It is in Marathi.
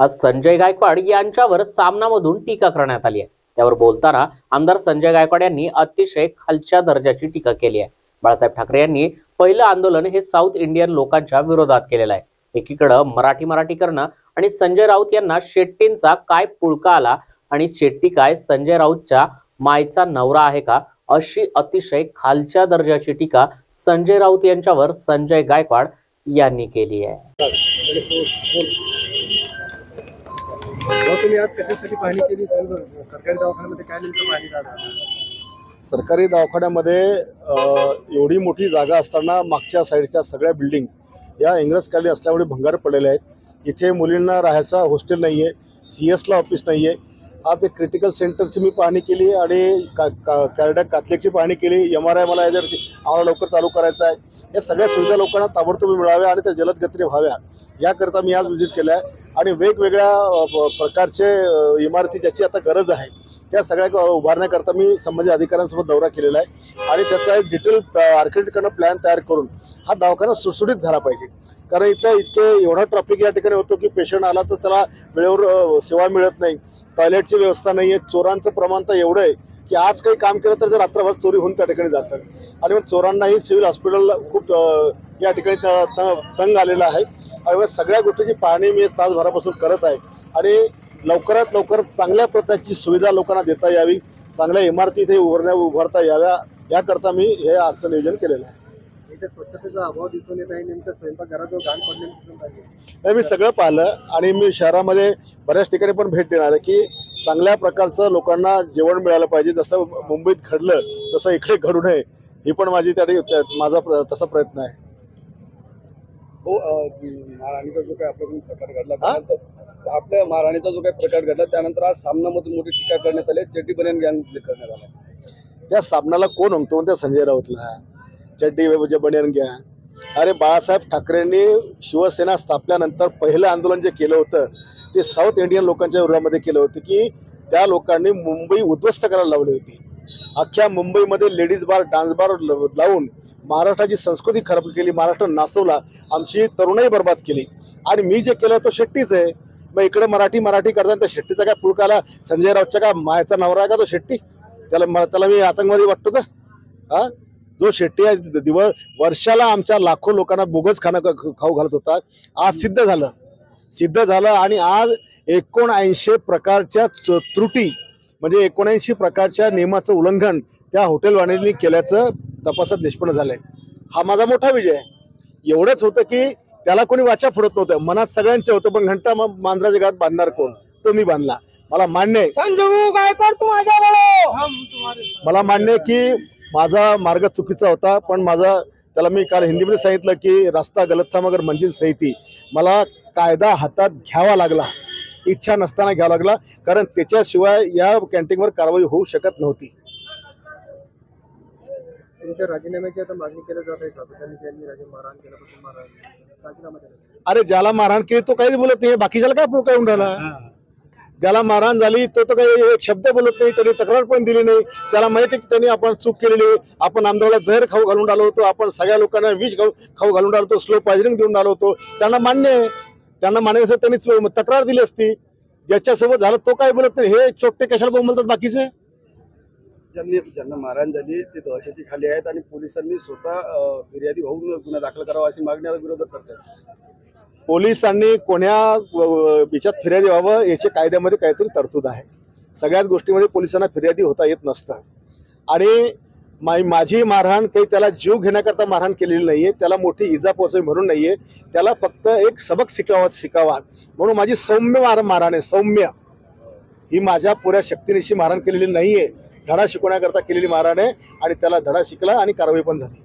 आज संजय गायकवाड यांच्यावर सामनामधून टीका करण्यात आली आहे। त्यावर बोलताना आमदार संजय गायकवाड यांनी अतिशय खालच्या दर्जाची टीका केली आहे। बाळासाहेब ठाकरे यांनी पहिलं आंदोलन हे साऊथ इंडियन लोकांच्या विरोधात केलेलं आहे। एकीकडे मराठी करणं आणि संजय राऊत यांना शेट्टींचा काय पुळका आला आणि शेट्टी काय संजय राऊतच्या मायचा नवरा आहे का, अशी अतिशय खालच्या दर्जाची टीका संजय राऊत यांच्यावर संजय गायकवाड यांनी केली आहे। तुम्ही आज कशासाठी पाहणी केली? सरकारी दवाखान्यामध्ये काय नेमकं पाहणी झालं? सरकारी दवाखान्यामध्ये एवढी मोठी जागा असताना मागच्या साईडच्या सगळ्या बिल्डिंग या इंग्रजकालीन असल्यामुळे भंगार पडलेल्या आहेत। इथे मुलींना राहायचा हॉस्टेल नाही आहे, CS ला ऑफिस नाही आहे। आज एक क्रिटिकल सेंटरची मी पाहणी केली आणि कार्डियक कॅथलेटची पाहणी केली। MRI मला आम्हाला लवकर चालू करायचं आहे। या सगळ्या सुविधा लोकांना ताबडतोब मिळाव्या आणि त्या जलद गतीने व्हाव्या याकरता मी आज व्हिजिट केलं आहे। आणि वेगवेगळ्या प्रकारचे इमारती ज्याची आता गरज आहे त्या सगळ्या उभारण्याकरता मी संबंधित अधिकाऱ्यांसोबत दौरा केलेला आहे आणि त्याचा एक डिटेल आर्किटेक्टकडनं प्लॅन तयार करून हा दवाखाना सुटसुटीत झाला पाहिजे। कारण इथं एवढा ट्रॅफिक या ठिकाणी होतो की पेशंट आला तर त्याला वेळेवर सेवा मिळत नाही, टॉयलेटची व्यवस्था नाही आहे, चोरांचं प्रमाण तर एवढं आहे की आज काही काम केलं तर रात्रभर चोरी होऊन त्या ठिकाणी जातात आणि मग चोरांनाही सिव्हिल हॉस्पिटल खूप या ठिकाणी तंग आलेला आहे। आणि सगळ्या गोष्टीची पाहणी मी तासभरापासून करत आहे आणि लवकरात लवकर चांगल्या प्रकारची सुविधा लोकांना देता यावी, चांगल्या इमारती इथे उभारता याव्या याकरता मी हे आजचं नियोजन केलेलं आहे। इथे स्वच्छतेचा अभाव दिसून येत आहे, नेमकं स्वयंपाकघरात घाण पडलेलं दिसून आहे। नाही, मी सगळं पाहिलं आणि मी शहरामध्ये बऱ्याच ठिकाणी पण भेट देणार आहे की चांगल्या प्रकारचं लोकांना जेवण मिळालं पाहिजे। जसं मुंबईत घडलं तसं इकडे घडू नये ही पण माझा तसा प्रयत्न आहे। हो, महाराणीचा जो काही आपल्याकडून प्रकार घडला, आपल्या महाराणीचा जो काही प्रकार घडला त्यानंतर आज सामनामधून मोठी टीका करण्यात आली, चड्डी बनियान गँग करण्यात आला। त्या सामनाला कोण म्हणतो? त्या संजय राऊतला चड्डी बनियान गँग। अरे, बाळासाहेब ठाकरेंनी शिवसेना स्थापल्यानंतर पहिलं आंदोलन जे केलं होतं ते साऊथ इंडियन लोकांच्या विरोधामध्ये केलं होतं की त्या लोकांनी मुंबई उद्ध्वस्त करायला लावली होती। अख्ख्या मुंबईमध्ये लेडीज बार, डान्स बार लावून महाराष्ट्राची संस्कृती खराब केली, महाराष्ट्र नासवला, आमची तरुणाई बर्बाद केली। आणि मी जे केलं तो शेट्टीच आहे। मग इकडे मराठी करताना त्या शेट्टीचा काय पुळकाला, संजय राऊतच्या काय मायचा नवरा आहे का तो शेट्टी? त्याला मी आतंकवादी वाटतो का? हा, जो शेट्टी आहे वर्षाला आमच्या लाखो लोकांना बोगस खाऊ घालत होता, आज सिद्ध झालं आणि आज 79 प्रकारच्या त्रुटी म्हणजे 79 प्रकारच्या नियमाचं उल्लंघन त्या हॉटेलवाल्यांनी केल्याचं तपासात निष्पन्न झालंय। हा माझा मोठा विजय आहे। एवढंच होतं की त्याला कोणी वाचा फोडत नव्हतं, मनात सगळ्यांचं होतं, पण घंटा मांजराच्या गळ्यात बांधणार कोण? तो मी बांधला। मला मान्य आहे, मला मान्य आहे की माझा मार्ग चुकीचा होता, पण त्याला मी काल हिंदीमध्ये सांगितलं की रास्ता गलत था मगर मंजिल सही थी। मला कायदा हातात घ्यावा लागला, इच्छा नसताना घ्यावा लागला, कारण त्याच्याशिवाय या कॅन्टीनवर कारवाई होऊ शकत नव्हती। तुमच्या राजीनाम्याची आता मागणी केली जात आहे, अरे, ज्याला मारहाण केली तो काहीच बोलत नाही, बाकीच्याला काय पुळका येऊन राहिला? ज्याला मारहाण झाली तो तर काही एक शब्द बोलत नाही, त्यांनी तक्रार पण दिली नाही। त्याला माहिती आहे की त्यांनी आपण चूक केलेली, आपण आमदाराला जहर खाऊ घालून आलो होतो, आपण सगळ्या लोकांना विष खाऊ घालून आलो होतो, स्लो पॉइझनिंग देऊन आलो होतो। त्यांना मान्य आहे, त्यांना मान्य त्यांनी तक्रार दिली असती। ज्याच्यासोबत झालं तो काय बोलत नाही, हे चोट्टे कशाला बोलतात बाकीचे? ज्यांना मारहाण झाली ते दहशती खाली आहेत आणि पोलिसांनी स्वतः फिर्यादी होऊन गुन्हा दाखल करावा अशी मागणी विरोधक करतात। पोलिसांनी कोण्या याच्यात फिर्यादी व्हावं याच्या कायद्यामध्ये काहीतरी तरतूद आहे। सगळ्याच गोष्टीमध्ये पोलिसांना फिर्यादी होता येत नसतं आणि माझी मारहाण काही त्याला जीव घेण्याकरता मारहाण केलेली नाहीये, त्याला मोठी इजा पोहोचावी म्हणून नाहीये, त्याला फक्त एक सबक शिकावा म्हणून माझी सौम्य मारहाण आहे। सौम्य ही माझ्या पुऱ्या शक्तीनिशी मारहाण केलेली नाहीये, धडा शिकवण्याकरता केलेली मारहाण आहे आणि त्याला धडा शिकला आणि कारवाई पण झाली।